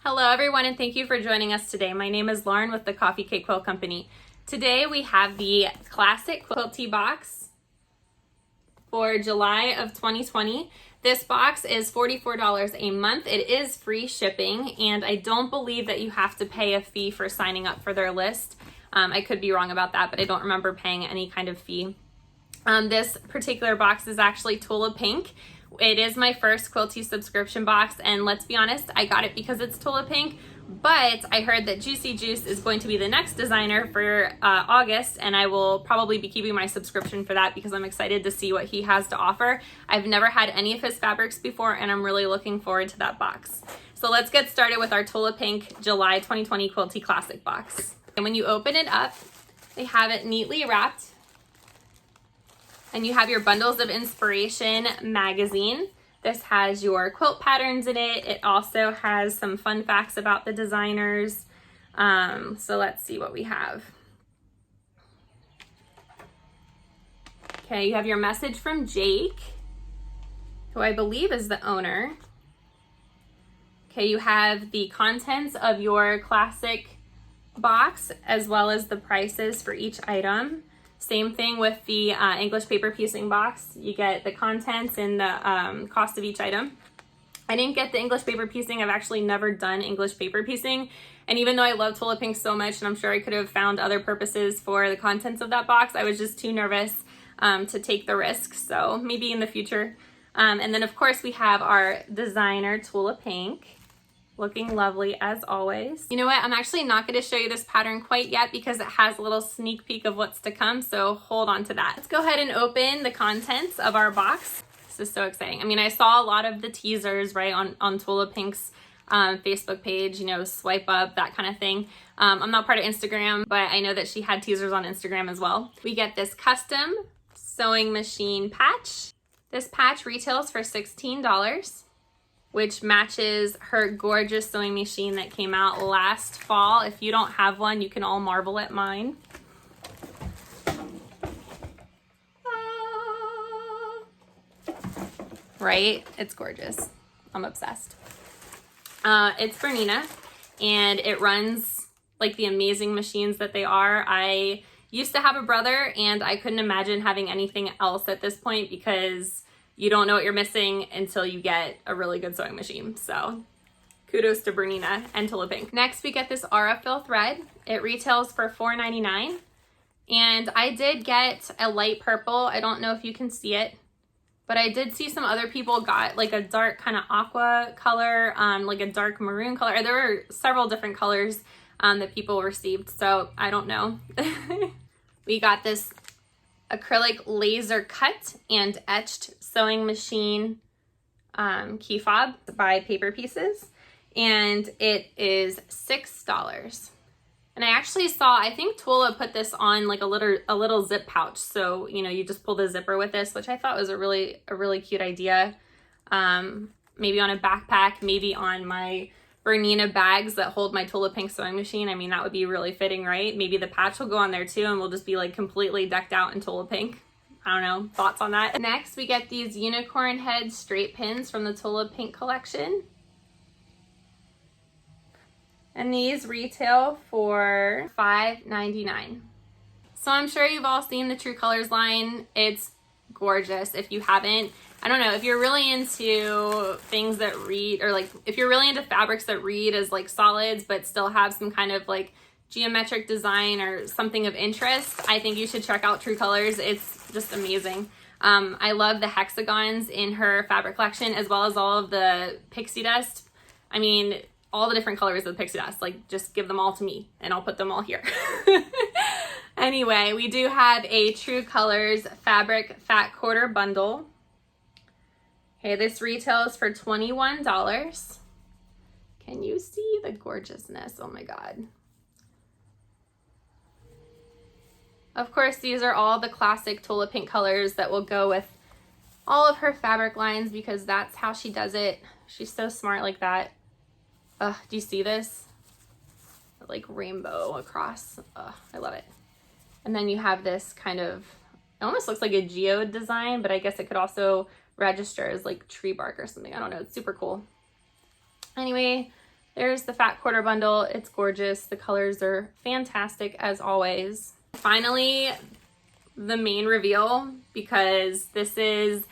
Hello everyone, and thank you for joining us today. My name is Lauren with the Coffee Cake Quilt Company. Today we have the classic Quilty box for July of 2020. This box is $44 a month. It is free shipping, and I don't believe that you have to pay a fee for signing up for their list. I could be wrong about that, but I don't remember paying any kind of fee. This particular box is actually Tula Pink. It is my first Quilty subscription box, and let's be honest, I got it because it's Tula Pink, but I heard that Juicy Juice is going to be the next designer for August, and I will probably be keeping my subscription for that because I'm excited to see what he has to offer. I've never had any of his fabrics before, and I'm really looking forward to that box. So let's get started with our Tula Pink July 2020 Quilty Classic box. And when you open it up, they have it neatly wrapped. And you have your Bundles of Inspiration magazine. This has your quilt patterns in it. It also has some fun facts about the designers. So let's see what we have. Okay, you have your message from Jake, who I believe is the owner. Okay, you have the contents of your classic box as well as the prices for each item. Same thing with the English paper piecing box. You get the contents and the cost of each item. I didn't get the English paper piecing. I've actually never done English paper piecing. And even though I love Tula Pink so much, and I'm sure I could have found other purposes for the contents of that box, I was just too nervous to take the risk. So maybe in the future. And then of course we have our designer Tula Pink. Looking lovely as always. You know what? I'm actually not going to show you this pattern quite yet because it has a little sneak peek of what's to come, so hold on to that. Let's go ahead and open the contents of our box. This is so exciting. I mean, I saw a lot of the teasers, right, on Tula Pink's Facebook page, you know, swipe up, that kind of thing. I'm not part of Instagram, but I know that she had teasers on Instagram as well. We get this custom sewing machine patch. This patch retails for $16. Which matches her gorgeous sewing machine that came out last fall. If you don't have one, you can all marvel at mine. Right? It's gorgeous. I'm obsessed. It's Bernina, and it runs like the amazing machines that they are. I used to have a brother, and I couldn't imagine having anything else at this point because you don't know what you're missing until you get a really good sewing machine. So kudos to Bernina and Tula Pink. Next, we get this Aurifil thread. It retails for $4.99. And I did get a light purple. I don't know if you can see it, but I did see some other people got like a dark kind of aqua color, like a dark maroon color. There were several different colors that people received, so I don't know. We got this acrylic laser cut and etched sewing machine key fob by Paper Pieces, and it is $6. And I actually saw, I think Tula put this on like a little zip pouch, so you know, you just pull the zipper with this, which I thought was a really cute idea. Maybe on a backpack, maybe on my Bernina bags that hold my Tula Pink sewing machine. I mean, that would be really fitting, right? Maybe the patch will go on there too, and we'll just be like completely decked out in Tula Pink. I don't know, thoughts on that? Next, we get these unicorn head straight pins from the Tula Pink collection. And these retail for $5.99. So I'm sure you've all seen the True Colors line. It's gorgeous. If you haven't, I don't know, if you're really into things that read, or like if you're really into fabrics that read as like solids but still have some kind of like geometric design or something of interest, I think you should check out True Colors. It's just amazing. I love the hexagons in her fabric collection as well as all of the pixie dust. I mean, all the different colors of the pixie dust, like just give them all to me and I'll put them all here. Anyway, we do have a True Colors fabric fat quarter bundle. Okay, this retails for $21. Can you see the gorgeousness? Oh my God. Of course, these are all the classic Tula Pink colors that will go with all of her fabric lines because that's how she does it. She's so smart like that. Do you see this? Like rainbow across. I love it. And then you have this kind of, it almost looks like a geode design, but I guess it could also register as like tree bark or something. I don't know. It's super cool. Anyway, There's the fat quarter bundle. It's gorgeous. The colors are fantastic as always. Finally, the main reveal, because this is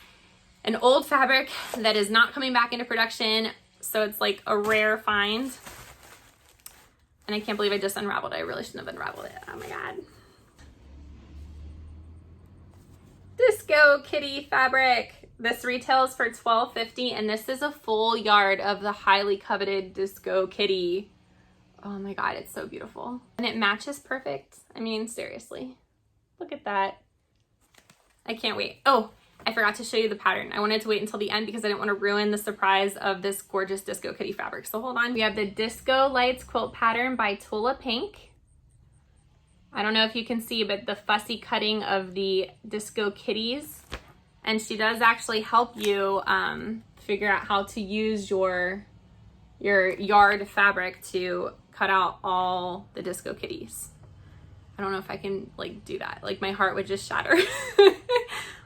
an old fabric that is not coming back into production. So it's like a rare find. And I can't believe I just unraveled it. I really shouldn't have unraveled it. Oh my God. Disco Kitty fabric. This retails for $12.50, and this is a full yard of the highly coveted Disco Kitty. Oh my God, it's so beautiful. And it matches perfect. I mean, seriously, look at that. I can't wait. Oh, I forgot to show you the pattern. I wanted to wait until the end because I didn't want to ruin the surprise of this gorgeous Disco Kitty fabric. So hold on. We have the Disco Lights Quilt Pattern by Tula Pink. I don't know if you can see, but the fussy cutting of the Disco Kitties. And she does actually help you figure out how to use your yard fabric to cut out all the Disco Kitties. I don't know if I can like do that. Like my heart would just shatter.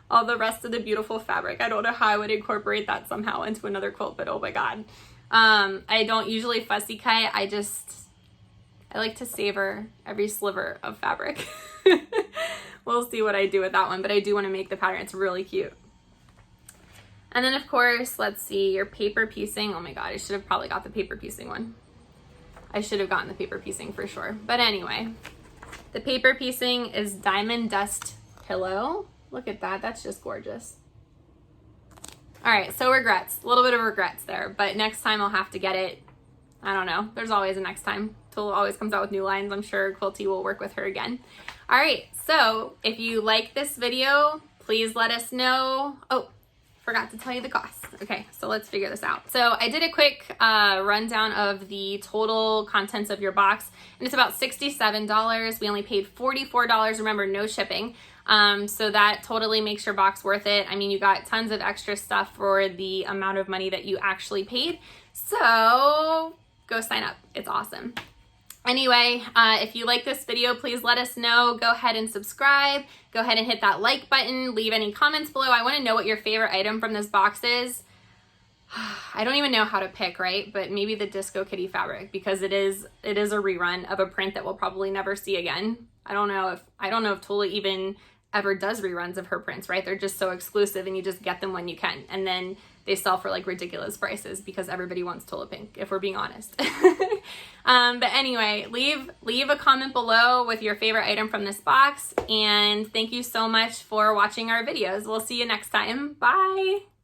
All the rest of the beautiful fabric. I don't know how I would incorporate that somehow into another quilt, but oh my God. I don't usually fussy cut. I like to savor every sliver of fabric. We'll see what I do with that one, but I do want to make the pattern. It's really cute. And then of course, let's see, your paper piecing. Oh my God, I should have probably got the paper piecing one. I should have gotten the paper piecing for sure. But anyway, the paper piecing is Diamond Dust Pillow. Look at that, that's just gorgeous. All right, so regrets, a little bit of regrets there, but next time I'll have to get it. I don't know, there's always a next time. Tula always comes out with new lines. I'm sure Quilty will work with her again. All right, so if you like this video, please let us know. Oh, forgot to tell you the cost. Okay, so let's figure this out. So I did a quick rundown of the total contents of your box, and it's about $67. We only paid $44, remember, no shipping. So that totally makes your box worth it. I mean, you got tons of extra stuff for the amount of money that you actually paid. So go sign up, it's awesome. Anyway, if you like this video, please let us know. Go ahead and subscribe. Go ahead and hit that like button. Leave any comments below. I want to know what your favorite item from this box is. I don't even know how to pick, right? But maybe the Disco Kitty fabric, because it is a rerun of a print that we'll probably never see again. I don't know if Tula even ever does reruns of her prints, right? They're just so exclusive and you just get them when you can. And then they sell for like ridiculous prices because everybody wants Tula Pink, if we're being honest. But anyway, leave a comment below with your favorite item from this box. And thank you so much for watching our videos. We'll see you next time. Bye.